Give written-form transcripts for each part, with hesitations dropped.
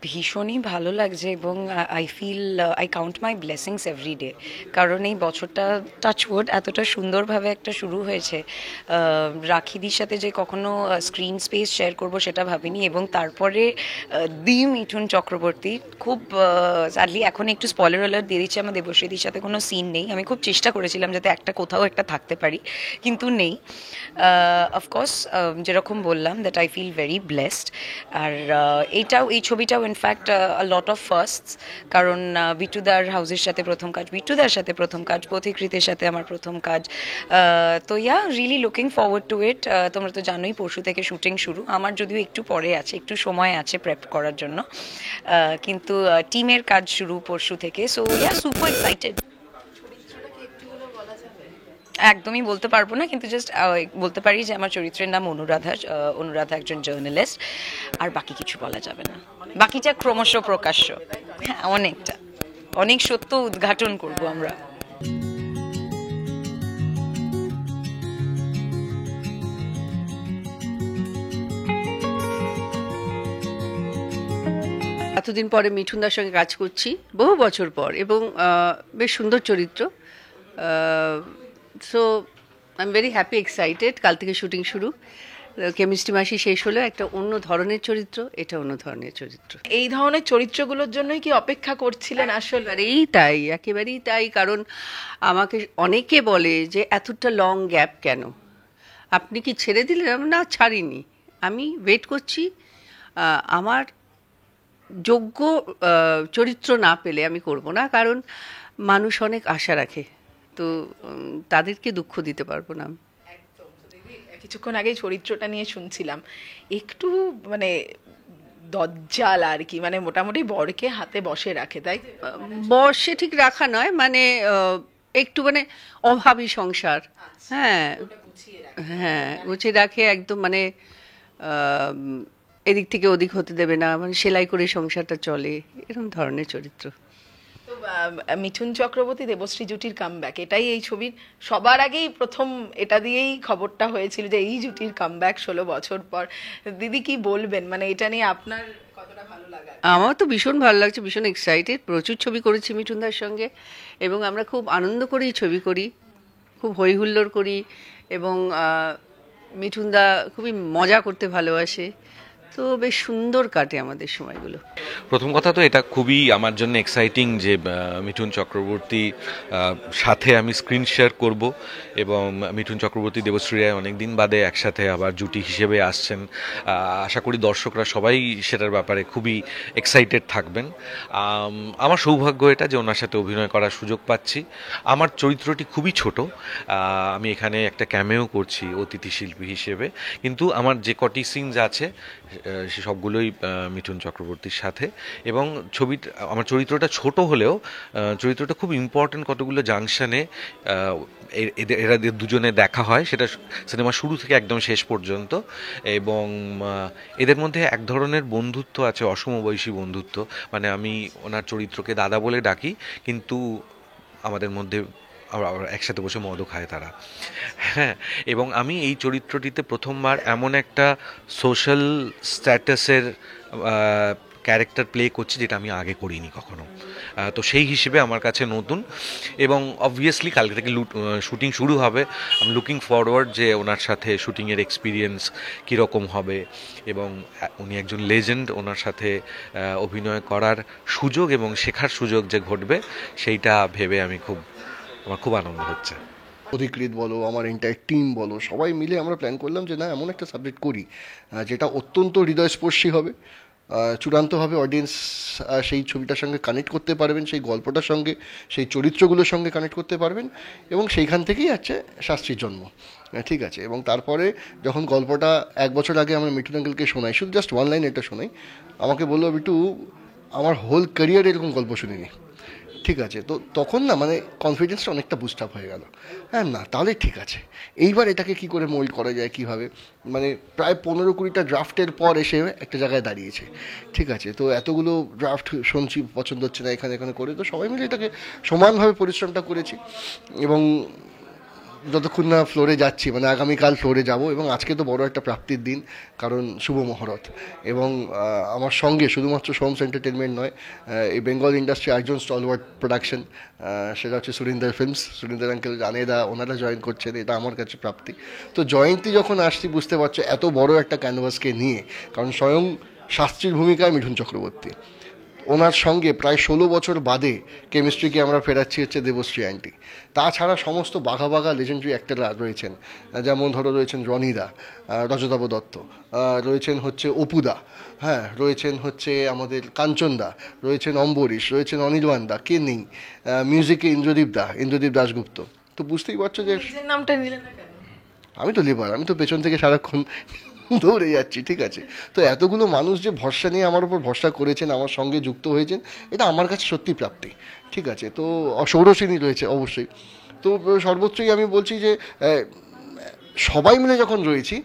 ভীষণই ভালো লাগছে এবং I feel I count my blessings every day. কারণ এই বছরটা টাচউড এতটা সুন্দরভাবে একটা শুরু হয়েছে। রাখিদির সাথে যে কখনো স্ক্রিন স্পেস শেয়ার করব সেটা ভাবিনি, এবং তারপরে দি মিঠুন চক্রবর্তী খুব স্যাডলি এখন একটু স্পয়লার অ্যালার্ট দিয়ে দিচ্ছে, আমার দেবশ্রীদির সাথে কোনো সিন নেই। আমি খুব চেষ্টা করেছিলাম যাতে একটা কোথাও একটা থাকতে পারি, কিন্তু নেই। অফকোর্স যেরকম বললাম that I feel very blessed. আর এই ছবিটাও ইনফ্যাক্ট লট অফ ফার্স্টস, কারণ বিট্টুদার হাউসের সাথে প্রথম কাজ, বিট্টুদার সাথে প্রথম কাজ, পথিকৃতের সাথে আমার প্রথম কাজ। তো রিয়েলি লুকিং ফরওয়ার্ড টু ইট। তোমরা তো জানোই পরশু থেকে শুটিং শুরু, আমার যদিও একটু পরে আছে, একটু সময় আছে প্রেপ করার জন্য, কিন্তু টিমের কাজ শুরু পরশু থেকে। So super excited. একদমই বলতে পারবো না, কিন্তু জাস্ট বলতে পারি যে আমার চরিত্রের নাম অনুরাধা। অনুরাধা একজন জার্নালিস্ট, আর বাকি কিছু বলা যাবে না। বাকিটা ক্রমশ প্রকাশ্য। হ্যাঁ, অনেকটা, অনেক সত্য উদ্ঘাটন করব আমরা। এতদিন পরে মিঠুনদার সঙ্গে কাজ করছি, বহু বছর পর, এবং বেশ সুন্দর চরিত্র। So I am very happy, excited. কাল থেকে শুটিং শুরু, কেমিস্ট্রি মাসি শেষ হলো। একটা অন্য ধরনের চরিত্র, এটা অন্য ধরনের চরিত্র। এই ধরনের চরিত্রগুলোর জন্যই কি অপেক্ষা করছিলেন আসলে? একেবারেই তাই, একেবারেই তাই। কারণ আমাকে অনেকে বলে যে এতটা লং গ্যাপ কেন, আপনি কি ছেড়ে দিলেন? না, ছাড়িনি, আমি ওয়েট করছি। আমার যোগ্য চরিত্র না পেলে আমি করব না, কারণ মানুষ অনেক আশা রাখে, তো তাদেরকে দুঃখ দিতে পারবো না। কিছুক্ষণ আগে চরিত্রটা নিয়ে শুনছিলাম, একটু মানে দজ্জাল আর কি, মানে মোটামুটি বরকে হাতে বসে রাখে, তাই? বর্ষে ঠিক রাখা নয়, মানে একটু মানে অভাবী সংসার। হ্যাঁ, হ্যাঁ, গুছিয়ে রাখে একদম, মানে এদিক থেকে ওদিক হতে দেবে না, মানে সেলাই করে সংসারটা চলে, এরকম ধরনের চরিত্র। তো মিঠুন চক্রবর্তী দেবশ্রী জুটির কামব্যাক, এটাই এই ছবির সবার আগেই প্রথম, এটা দিয়েই খবরটা হয়েছিল যে এই জুটির কামব্যাক 16 বছর পর। দিদি কি বলবেন, মানে এটা নিয়ে আপনার কতটা ভালো লাগা? আমার তো ভীষণ ভালো লাগছে, ভীষণ এক্সাইটেড। প্রচুর ছবি করেছি মিঠুনদার সঙ্গে, এবং আমরা খুব আনন্দ করেই ছবি করি, খুব হই হুল্লোড় করি, এবং মিঠুনদা খুবই মজা করতে ভালোবাসে, তো বেশ সুন্দর কাটে আমাদের সময়গুলো। প্রথম কথা তো এটা খুবই আমার জন্য এক্সাইটিং যে মিঠুন চক্রবর্তী সাথে আমি স্ক্রিন শেয়ার করব, এবং মিঠুন চক্রবর্তী দেবশ্রী রায় অনেকদিন বাদে একসাথে আবার জুটি হিসেবে আসছেন। আশা করি দর্শকরা সবাই সেটার ব্যাপারে খুবই এক্সাইটেড থাকবেন। আমার সৌভাগ্য এটা যে ওনার সাথে অভিনয় করার সুযোগ পাচ্ছি। আমার চরিত্রটি খুবই ছোট, আমি এখানে একটা ক্যামেও করছি অতিথি শিল্পী হিসেবে, কিন্তু আমার যে কটি সিনস আছে সে সবগুলোই মিঠুন চক্রবর্তীর সাথে। এবং আমার চরিত্রটা ছোট হলেও চরিত্রটা খুব ইম্পর্টেন্ট, কতগুলো জাংশনে এরা দুজনে দেখা হয়, সেটা সিনেমা শুরু থেকে একদম শেষ পর্যন্ত। এবং এদের মধ্যে এক ধরনের বন্ধুত্ব আছে, অসমবয়সী বন্ধুত্ব, মানে আমি ওনার চরিত্রকে দাদা বলে ডাকি, কিন্তু আমাদের মধ্যে আবার একসাথে বসে মদও খায় তারা। হ্যাঁ, এবং আমি এই চরিত্রটিতে প্রথমবার এমন একটা সোশ্যাল স্ট্যাটাসের ক্যারেক্টার প্লে করছি যেটা আমি আগে করিনি কখনো, তো সেই হিসেবে আমার কাছে নতুন। এবং অবভিয়াসলি কালকে থেকে শুটিং শুরু হবে। আমি লুকিং ফরওয়ার্ড যে ওনার সাথে শুটিংয়ের এক্সপিরিয়েন্স কীরকম হবে, এবং উনি একজন লেজেন্ড, ওনার সাথে অভিনয় করার সুযোগ এবং শেখার সুযোগ যে ঘটবে, সেইটা ভেবে আমার খুব আনন্দ হচ্ছে। অধিকৃত বলো, আমার এন্টায়ার টিম বলো, সবাই মিলে আমরা প্ল্যান করলাম যে না, এমন একটা সাবজেক্ট করি যেটা অত্যন্ত হৃদয়স্পর্শী হবে, চূড়ান্তভাবে অডিয়েন্স সেই ছবিটার সঙ্গে কানেক্ট করতে পারবেন, সেই গল্পটার সঙ্গে, সেই চরিত্রগুলোর সঙ্গে কানেক্ট করতে পারবেন, এবং সেইখান থেকেই আছে শাস্ত্রীর জন্ম। ঠিক আছে, এবং তারপরে যখন গল্পটা 1 বছর আগে আমরা মিঠুন আঙ্কেলকে শোনাই, শুধু জাস্ট ওয়ান লাইন এটা শোনাই, আমাকে বললো, বিটু আমার হোল ক্যারিয়ারে এরকম গল্প শুনিনি। ঠিক আছে, তো তখন না মানে কনফিডেন্সটা অনেকটা বুস্ট আপ হয়ে গেল। হ্যাঁ, না তাহলে ঠিক আছে, এইবার এটাকে কি করে মোল্ড করা যায়, কীভাবে, মানে প্রায় 15-20টা ড্রাফটের পর এসে একটা জায়গায় দাঁড়িয়েছে। ঠিক আছে, তো এতগুলো ড্রাফট শুনছি, পছন্দ হচ্ছে না, এখানে এখানে করে, তো সবাই মিলে এটাকে সমানভাবে পরিশ্রমটা করেছি, এবং যতক্ষণ না ফ্লোরে যাচ্ছি, মানে আগামীকাল ফ্লোরে যাব, এবং আজকে তো বড় একটা প্রাপ্তির দিন, কারণ শুভ মহরত। এবং আমার সঙ্গে শুধুমাত্র সোমস এন্টারটেনমেন্ট নয়, এই বেঙ্গল ইন্ডাস্ট্রি একজন স্টলওয়ার্ড প্রোডাকশন, সেটা হচ্ছে সুরিন্দর ফিল্মস, সুরিন্দর আঙ্কেল, জানেদা, ওনারা জয়েন করছেন, এটা আমার কাছে প্রাপ্তি। তো জয়ন্তী যখন আসছি, বুঝতে পারছো এত বড় একটা ক্যানভাসকে নিয়ে, কারণ স্বয়ং শাস্ত্রীর ভূমিকায় মিঠুন চক্রবর্তী, ওনার সঙ্গে প্রায় 16 বছর বাদে কেমিস্ট্রিকে আমরা ফেরাচ্ছি হচ্ছে দেবশ্রী আন্টি। তাছাড়া সমস্ত বাঘা বাঘা লেজেন্ডারি অ্যাক্টররা রয়েছেন, যেমন ধরো রয়েছেন রনিদা, রজতাভ দত্ত, রয়েছেন হচ্ছে অপুদা, হ্যাঁ, রয়েছেন হচ্ছে আমাদের কাঞ্চনদা, রয়েছেন অম্বরীশ, রয়েছেন অনির্বাণদা, কে নেই, মিউজিকে ইন্দ্রদীপ দাশগুপ্ত। তো বুঝতেই পারছো যে নিজের নামটা নিলেন না কেন? আমি তো লেবার, আমি তো পেছন থেকে সারাক্ষণ দৌড়ে যাচ্ছি, ঠিক আছে। তো এতগুলো মানুষ যে ভরসা নিয়ে আমার উপর ভরসা করেছেন, আমার সঙ্গে যুক্ত হয়েছেন, এটা আমার কাছে সত্যি প্রাপ্তি, ঠিক আছে। তো সৌরসেনী রয়েছে অবশ্যই। তো সর্বোচ্চই আমি বলছি যে সবাই মিলে যখন রয়েছি,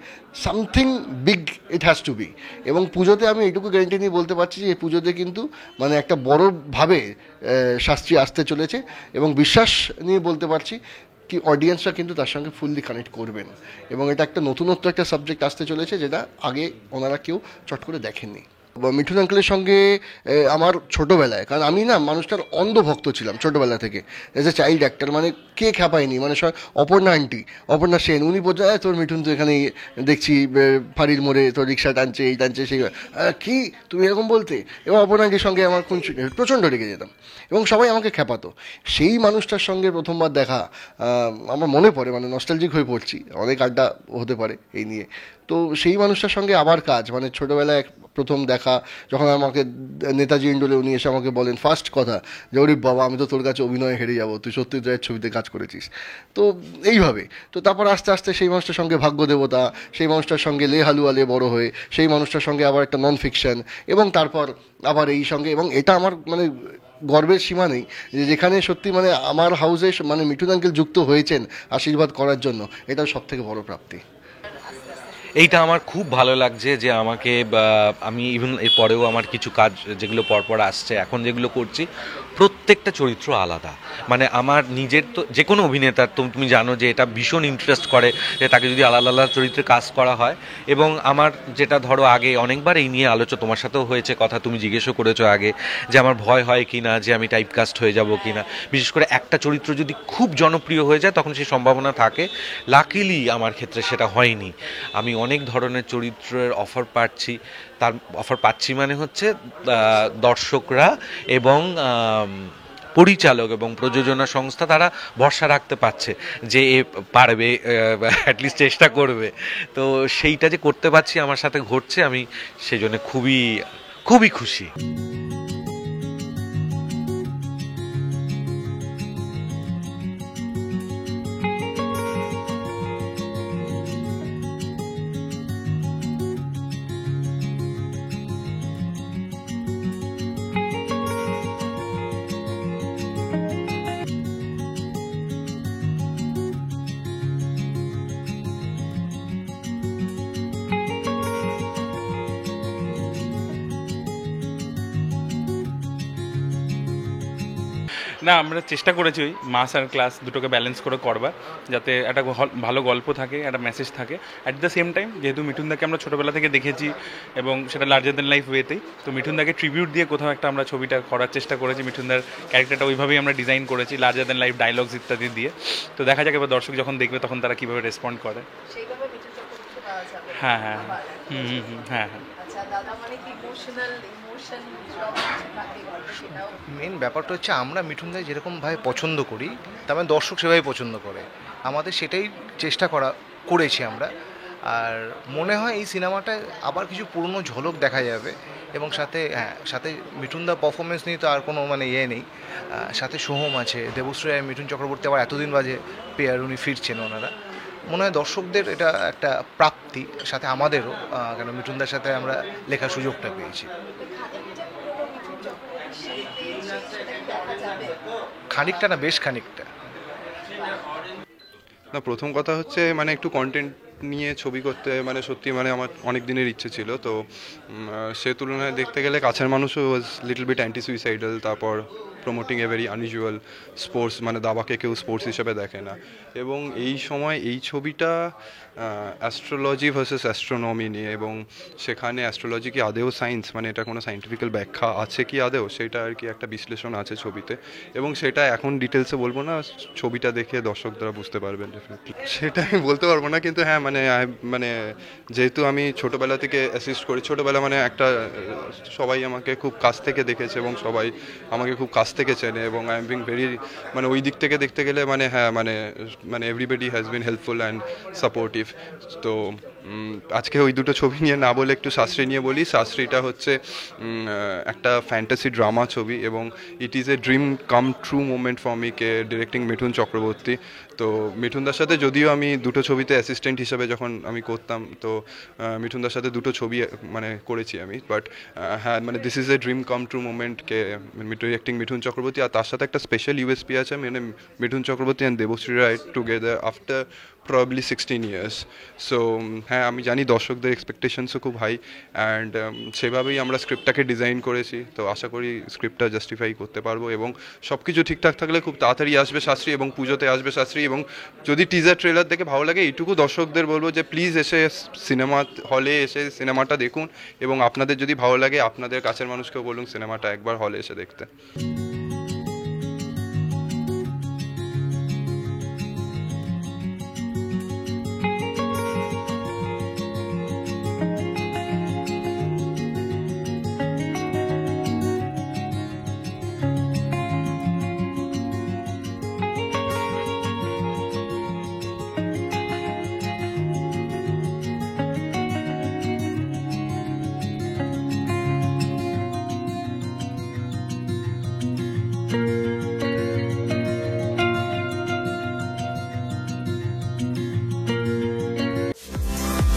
something big it has to be. এবং পুজোতে আমি এইটুকু গ্যারেন্টি নিয়ে বলতে পারছি যে এই পুজোতে কিন্তু মানে একটা বড়োভাবে শাস্ত্রী আসতে চলেছে, এবং বিশ্বাস নিয়ে বলতে পারছি কি অডিয়েন্সরা কিন্তু তার সঙ্গে ফুললি কানেক্ট করবেন, এবং এটা একটা নতুনত্ব একটা সাবজেক্ট আসতে চলেছে, যেটা আগে ওনারা কেউ চট করে দেখেননি। মিঠুন আঙ্কেলের সঙ্গে আমার ছোটোবেলায়, কারণ আমি না মানুষটার অন্ধভক্ত ছিলাম ছোটোবেলা থেকে, এজ এ চাইল্ড অ্যাক্টর, মানে কে খ্যাপায়নি, মানে অপর্ণা আন্টি, অপর্ণা সেন, উনি বোঝায় তোর মিঠুন তো এখানে দেখছি ফাঁড়ির মোড়ে তোর রিক্সা টানছে, এই টানছে, সেই, কি তুমি এরকম বলতে। এবং অপর্ণা আন্টির সঙ্গে আমার প্রচণ্ড রেগে যেতাম, এবং সবাই আমাকে খ্যাপাতো। সেই মানুষটার সঙ্গে প্রথমবার দেখা আমার মনে পড়ে, মানে নস্টালজিক হয়ে পড়ছি, অনেক আড্ডা হতে পারে এই নিয়ে। তো সেই মানুষটার সঙ্গে আবার কাজ, মানে ছোটোবেলায় প্রথম দেখা, যখন আমাকে নেতাজি ইন্ডোরে উনি এসে আমাকে বলেন ফার্স্ট কথা যে ওরে বাবা, আমি তো তোর কাছে অভিনয়ে হেরে যাবো, তুই সত্যি রায়ের ছবিতে কাজ করেছিস। তো এইভাবে, তো তারপর আস্তে আস্তে সেই মানুষটার সঙ্গে ভাগ্য দেবতা, সেই মানুষটার সঙ্গে লে হালুয়ালে বড় হয়ে, সেই মানুষটার সঙ্গে আবার একটা নন ফিকশন, এবং তারপর আবার এই সঙ্গে, এবং এটা আমার মানে গর্বের সীমা নেই যে যেখানে সত্যি মানে আমার হাউসে মানে মিঠুন আঙ্কেল যুক্ত হয়েছেন আশীর্বাদ করার জন্য, এটা সব থেকে বড় প্রাপ্তি। এইটা আমার খুব ভালো লাগছে যে আমাকে, আমি ইভেন এরপরেও আমার কিছু কাজ যেগুলো পরপর আসছে, এখন যেগুলো করছি, প্রত্যেকটা চরিত্র আলাদা। মানে আমার নিজের তো যে কোনো অভিনেতার তো তুমি জানো যে এটা ভীষণ ইন্টারেস্ট করে যে তাকে যদি আলাদা আলাদা চরিত্রে কাজ করা হয়। এবং আমার যেটা ধরো আগে অনেকবার এই নিয়ে আলোচনা তোমার সাথেও হয়েছে, কথা তুমি জিজ্ঞেসও করেছো আগে, যে আমার ভয় হয় কি না, যে আমি টাইপকাস্ট হয়ে যাব কি না। বিশেষ করে একটা চরিত্র যদি খুব জনপ্রিয় হয়ে যায় তখন সেই সম্ভাবনা থাকে। লাকিলি আমার ক্ষেত্রে সেটা হয়নি। আমি অনেক ধরনের চরিত্রের অফার পাচ্ছি, মানে হচ্ছে দর্শকরা এবং পরিচালক এবং প্রযোজনা সংস্থা তারা ভরসা রাখতে পারছে যে এ পারবে, অ্যাটলিস্ট চেষ্টা করবে। তো সেইটা যে করতে পারছি, আমার সাথে ঘটছে, আমি সেই জন্য খুবই খুবই খুশি। না, আমরা চেষ্টা করেছি ওই মাস আর ক্লাস দুটোকে ব্যালেন্স করে করবার, যাতে একটা ভালো গল্প থাকে, একটা মেসেজ থাকে। অ্যাট দ্য সেম টাইম যেহেতু মিঠুনদাকে আমরা ছোটোবেলা থেকে দেখেছি এবং সেটা লার্জার দ্যান লাইফ ওয়েতেই, তো মিঠুনদাকে ট্রিবিউট দিয়ে কোথাও একটা আমরা ছবিটা করার চেষ্টা করেছি। মিঠুনদার ক্যারেক্টারটা ওইভাবেই আমরা ডিজাইন করেছি, লার্জার দ্যান লাইফ ডায়লগস ইত্যাদি দিয়ে। তো দেখা যাক এবার দর্শক যখন দেখবে তখন তারা কীভাবে রেসপন্ড করে। হ্যাঁ হ্যাঁ হ্যাঁ হ্যাঁ। মেন ব্যাপারটা হচ্ছে আমরা মিঠুনদাই যেরকমভাবে পছন্দ করি, তার মানে দর্শক সেভাবেই পছন্দ করে, আমাদের সেটাই চেষ্টা করেছি আমরা। আর মনে হয় এই সিনেমাটায় আবার কিছু পুরনো ঝলক দেখা যাবে, এবং সাথে মিঠুনদা পারফরমেন্স নিয়ে তো আর কোনো মানে নেই, সাথে সোহম আছে, দেবশ্রী আর মিঠুন চক্রবর্তী আবার এতদিন বাজে পেয়ার, উনি ফিরছেন ওনারা। মনে হয় দর্শকদের এটা একটা প্রাপ্তি, সাথে আমাদেরও, কেন মিঠুনদার সাথে আমরা লেখার সুযোগটা পেয়েছি। খানিকটা না, বেশ খানিকটা। না, প্রথম কথা হচ্ছে মানে একটু কন্টেন্ট নিয়ে ছবি করতে মানে সত্যি মানে আমার অনেক দিনের ইচ্ছে ছিল। তো সে তুলনায় দেখতে গেলে কাছের মানুষও was little bit anti suicidal, তারপর promoting a very unusual sports, মানে দাবাকে কেউ স্পোর্টস হিসেবে দেখে না। এবং এই সময় এই ছবিটা অ্যাস্ট্রোলজি ভার্সেস অ্যাস্ট্রোনমি নিয়ে, এবং সেখানে অ্যাস্ট্রোলজি কি আদেও সায়েন্স, মানে এটা কোনো সায়েন্টিফিক্যাল ব্যাখ্যা আছে কি আদেও, সেটা আর কি একটা বিশ্লেষণ আছে ছবিতে। এবং সেটা এখন ডিটেলসে বলবো না, ছবিটা দেখে দর্শকরা বুঝতে পারবেন ডেফিনেটলি। সেটা আমি বলতে পারবো না, কিন্তু হ্যাঁ মানে যেহেতু আমি ছোটোবেলা থেকে অ্যাসিস্ট করি, ছোটোবেলা মানে একটা সবাই আমাকে খুব কাছ থেকে দেখেছে এবং সবাই আমাকে খুব কাছ থেকে চেনে, এবং আই এম বিং ভেরি, মানে ওই দিক থেকে দেখতে গেলে মানে হ্যাঁ মানে everybody has been helpful and supportive. তো আজকে ওই দুটো ছবি নিয়ে না বলে একটু শাস্ত্রী নিয়ে বলি। শাস্ত্রীটা হচ্ছে একটা ফ্যান্টাসি ড্রামা ছবি, এবং it is a dream come true moment for me কে ডিরেক্টিং মিঠুন চক্রবর্তী। তো মিঠুনদার সাথে যদিও আমি দুটো ছবিতে অ্যাসিস্ট্যান্ট হিসেবে যখন আমি করতাম, তো মিঠুনদার সাথে দুটো ছবি মানে করেছি আমি, বাট হ্যাঁ মানে this is a dream come true moment কে ডিরেক্টিং মিঠুন চক্রবর্তী। আর তার সাথে একটা স্পেশাল ইউএসপি আছে, মানে Mithun Chakraborty and Debashree Roy together after probably 16 years. So হ্যাঁ আমি জানি দর্শকদের এক্সপেকটেশনসও খুব হাই, অ্যান্ড সেভাবেই আমরা স্ক্রিপ্টটাকে ডিজাইন করেছি। তো আশা করি স্ক্রিপ্টটা জাস্টিফাই করতে পারবো, এবং সব কিছু ঠিকঠাক থাকলে খুব তাড়াতাড়ি আসবে শাস্ত্রী, এবং পুজোতে আসবে শাস্ত্রী। এবং যদি টিজার ট্রেলার দেখে ভালো লাগে, এইটুকু দর্শকদের বলবো যে প্লিজ এসে সিনেমা হলে এসে সিনেমাটা দেখুন, এবং আপনাদের যদি ভালো লাগে আপনাদের কাছের মানুষকেও বলুন সিনেমাটা একবার হলে এসে দেখতে।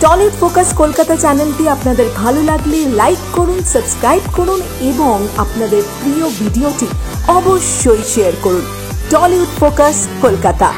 টলিউড ফোকাস কলকাতা চ্যানেলটি আপনাদের ভালো লাগলে লাইক করুন, সাবস্ক্রাইব করুন এবং আপনাদের প্রিয় ভিডিওটি অবশ্যই শেয়ার করুন। Tollywood focus Kolkata.